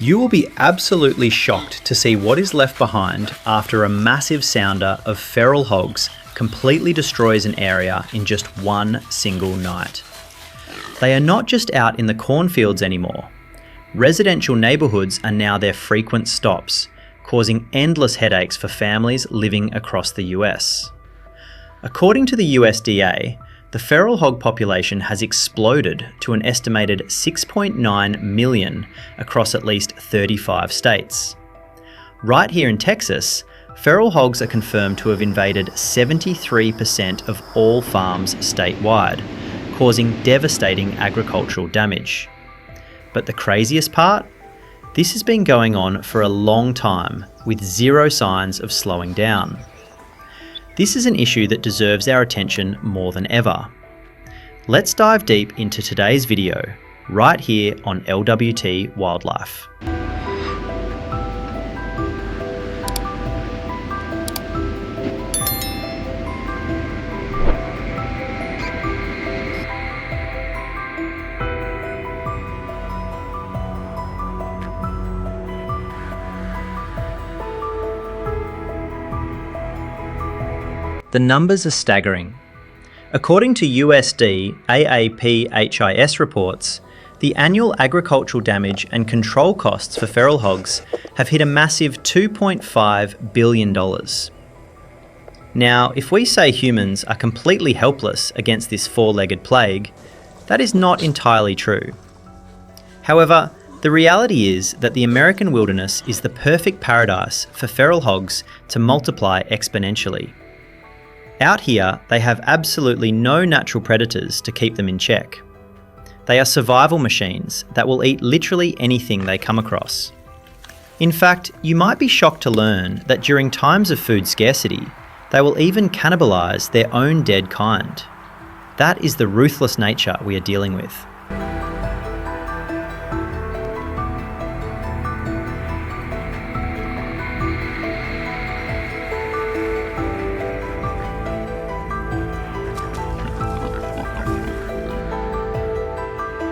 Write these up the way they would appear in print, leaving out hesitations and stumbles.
You will be absolutely shocked to see what is left behind after a massive sounder of feral hogs completely destroys an area in just one single night. They are not just out in the cornfields anymore. Residential neighbourhoods are now their frequent stops, causing endless headaches for families living across the US. According to the USDA, the feral hog population has exploded to an estimated 6.9 million across at least 35 states. Right here in Texas, feral hogs are confirmed to have invaded 73% of all farms statewide, causing devastating agricultural damage. But the craziest part? This has been going on for a long time, with zero signs of slowing down. This is an issue that deserves our attention more than ever. Let's dive deep into today's video, right here on LWT Wildlife. The numbers are staggering. According to USD AAPHIS reports, the annual agricultural damage and control costs for feral hogs have hit a massive $2.5 billion. Now, if we say humans are completely helpless against this four-legged plague, that is not entirely true. However, the reality is that the American wilderness is the perfect paradise for feral hogs to multiply exponentially. Out here, they have absolutely no natural predators to keep them in check. They are survival machines that will eat literally anything they come across. In fact, you might be shocked to learn that during times of food scarcity, they will even cannibalize their own dead kind. That is the ruthless nature we are dealing with.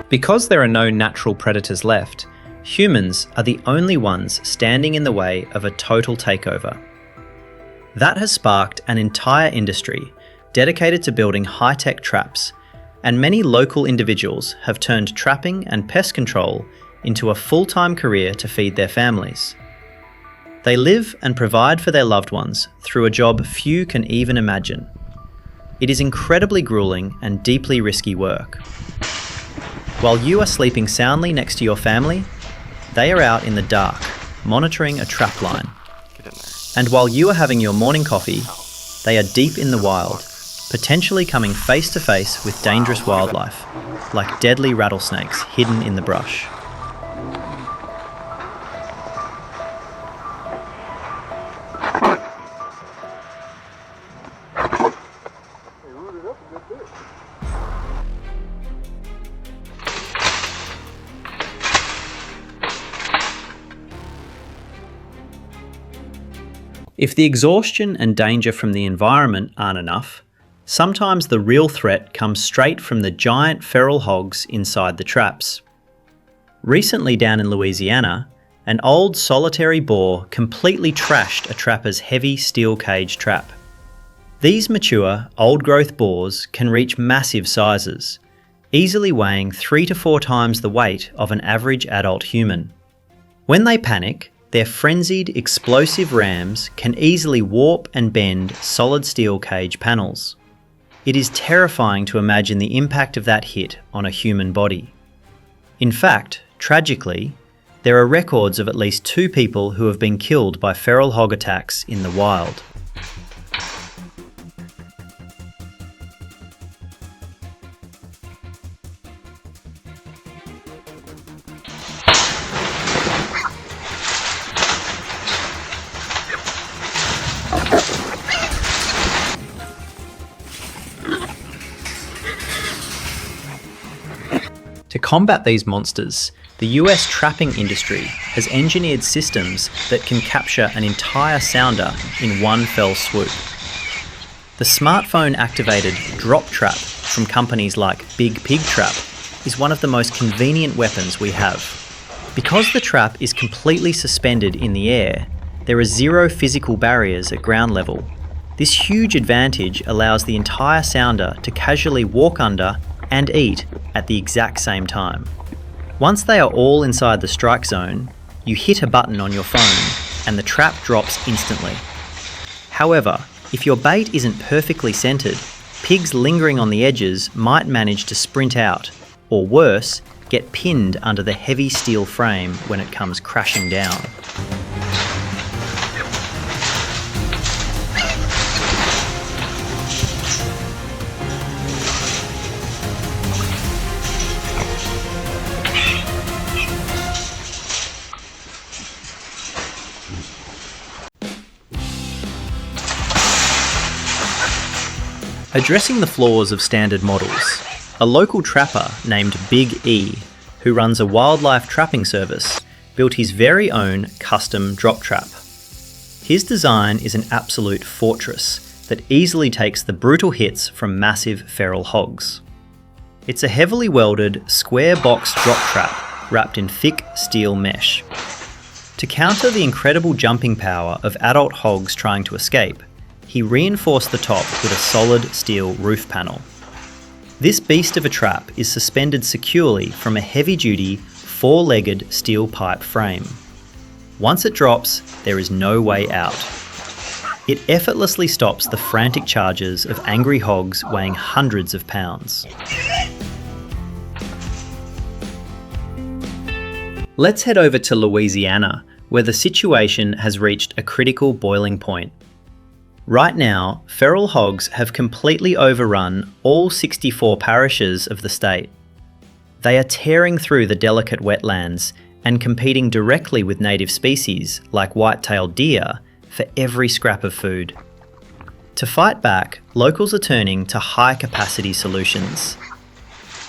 Because there are no natural predators left, humans are the only ones standing in the way of a total takeover. That has sparked an entire industry dedicated to building high-tech traps, and many local individuals have turned trapping and pest control into a full-time career to feed their families. They live and provide for their loved ones through a job few can even imagine. It is incredibly grueling and deeply risky work. While you are sleeping soundly next to your family, they are out in the dark, monitoring a trap line. And while you are having your morning coffee, they are deep in the wild, potentially coming face to face with dangerous wildlife, like deadly rattlesnakes hidden in the brush. If the exhaustion and danger from the environment aren't enough, sometimes the real threat comes straight from the giant feral hogs inside the traps. Recently down in Louisiana, an old solitary boar completely trashed a trapper's heavy steel cage trap. These mature, old-growth boars can reach massive sizes, easily weighing 3 to 4 times the weight of an average adult human. When they panic, their frenzied, explosive rams can easily warp and bend solid steel cage panels. It is terrifying to imagine the impact of that hit on a human body. In fact, tragically, there are records of at least 2 people who have been killed by feral hog attacks in the wild. To combat these monsters, the US trapping industry has engineered systems that can capture an entire sounder in one fell swoop. The smartphone-activated drop trap from companies like Big Pig Trap is one of the most convenient weapons we have. Because the trap is completely suspended in the air, there are zero physical barriers at ground level. This huge advantage allows the entire sounder to casually walk under and eat at the exact same time. Once they are all inside the strike zone, you hit a button on your phone and the trap drops instantly. However, if your bait isn't perfectly centered, pigs lingering on the edges might manage to sprint out, or worse, get pinned under the heavy steel frame when it comes crashing down. Addressing the flaws of standard models, a local trapper named Big E, who runs a wildlife trapping service, built his very own custom drop trap. His design is an absolute fortress that easily takes the brutal hits from massive feral hogs. It's a heavily welded, square box drop trap wrapped in thick steel mesh. To counter the incredible jumping power of adult hogs trying to escape, he reinforced the top with a solid steel roof panel. This beast of a trap is suspended securely from a heavy-duty, four-legged steel pipe frame. Once it drops, there is no way out. It effortlessly stops the frantic charges of angry hogs weighing hundreds of pounds. Let's head over to Louisiana, where the situation has reached a critical boiling point. Right now, feral hogs have completely overrun all 64 parishes of the state. They are tearing through the delicate wetlands and competing directly with native species like white-tailed deer for every scrap of food. To fight back, locals are turning to high-capacity solutions.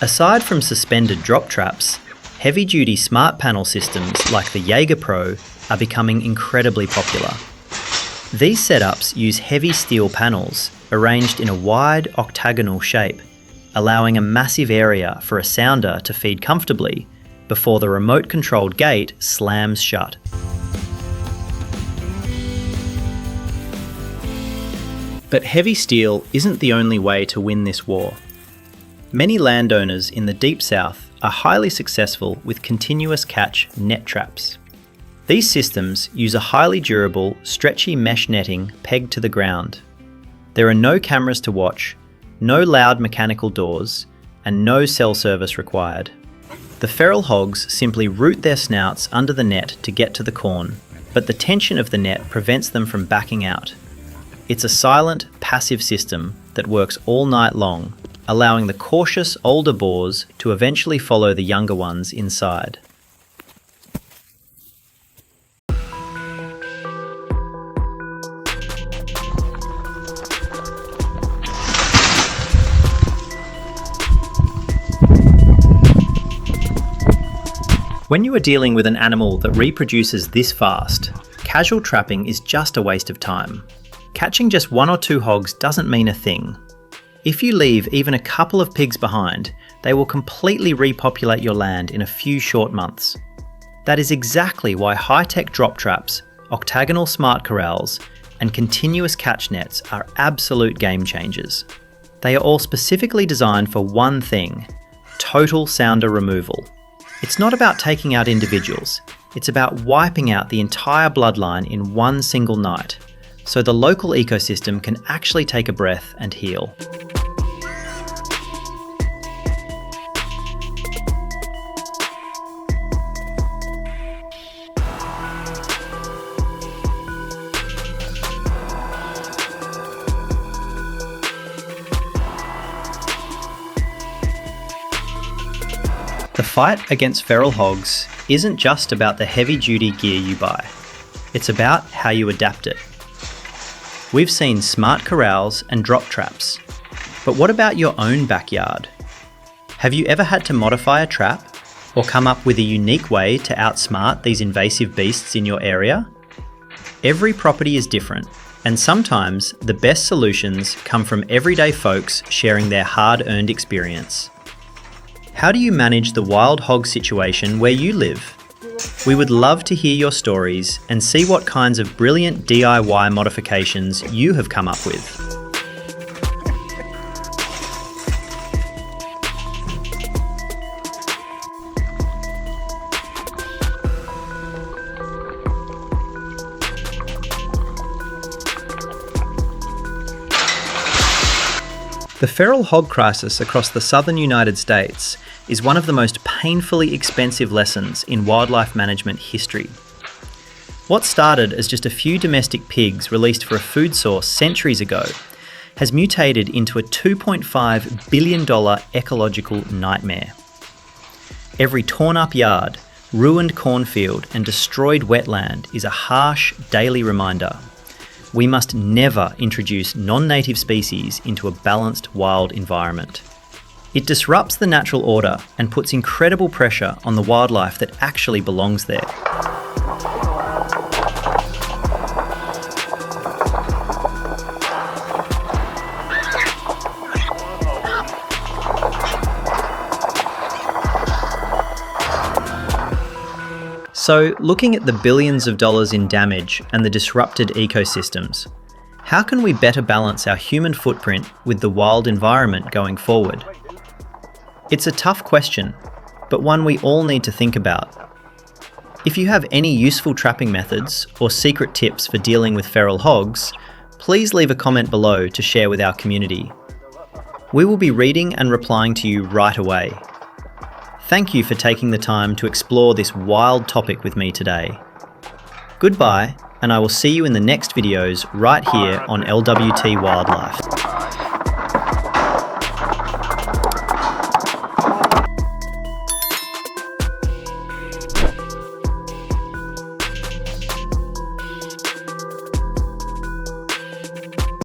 Aside from suspended drop traps, heavy-duty smart panel systems like the Jaeger Pro are becoming incredibly popular. These setups use heavy steel panels arranged in a wide octagonal shape, allowing a massive area for a sounder to feed comfortably before the remote-controlled gate slams shut. But heavy steel isn't the only way to win this war. Many landowners in the Deep South are highly successful with continuous catch net traps. These systems use a highly durable, stretchy mesh netting pegged to the ground. There are no cameras to watch, no loud mechanical doors, and no cell service required. The feral hogs simply root their snouts under the net to get to the corn, but the tension of the net prevents them from backing out. It's a silent, passive system that works all night long, allowing the cautious older boars to eventually follow the younger ones inside. When you are dealing with an animal that reproduces this fast, casual trapping is just a waste of time. Catching just 1 or 2 hogs doesn't mean a thing. If you leave even a couple of pigs behind, they will completely repopulate your land in a few short months. That is exactly why high-tech drop traps, octagonal smart corrals, and continuous catch nets are absolute game changers. They are all specifically designed for one thing: total sounder removal. It's not about taking out individuals, it's about wiping out the entire bloodline in one single night, so the local ecosystem can actually take a breath and heal. The fight against feral hogs isn't just about the heavy-duty gear you buy. It's about how you adapt it. We've seen smart corrals and drop traps, but what about your own backyard? Have you ever had to modify a trap or come up with a unique way to outsmart these invasive beasts in your area? Every property is different, and sometimes the best solutions come from everyday folks sharing their hard-earned experience. How do you manage the wild hog situation where you live? We would love to hear your stories and see what kinds of brilliant DIY modifications you have come up with. The feral hog crisis across the southern United States is one of the most painfully expensive lessons in wildlife management history. What started as just a few domestic pigs released for a food source centuries ago has mutated into a $2.5 billion ecological nightmare. Every torn up yard, ruined cornfield and destroyed wetland is a harsh daily reminder. We must never introduce non-native species into a balanced wild environment. It disrupts the natural order and puts incredible pressure on the wildlife that actually belongs there. So, looking at the billions of dollars in damage and the disrupted ecosystems, how can we better balance our human footprint with the wild environment going forward? It's a tough question, but one we all need to think about. If you have any useful trapping methods or secret tips for dealing with feral hogs, please leave a comment below to share with our community. We will be reading and replying to you right away. Thank you for taking the time to explore this wild topic with me today. Goodbye, and I will see you in the next videos right here on LWT Wildlife.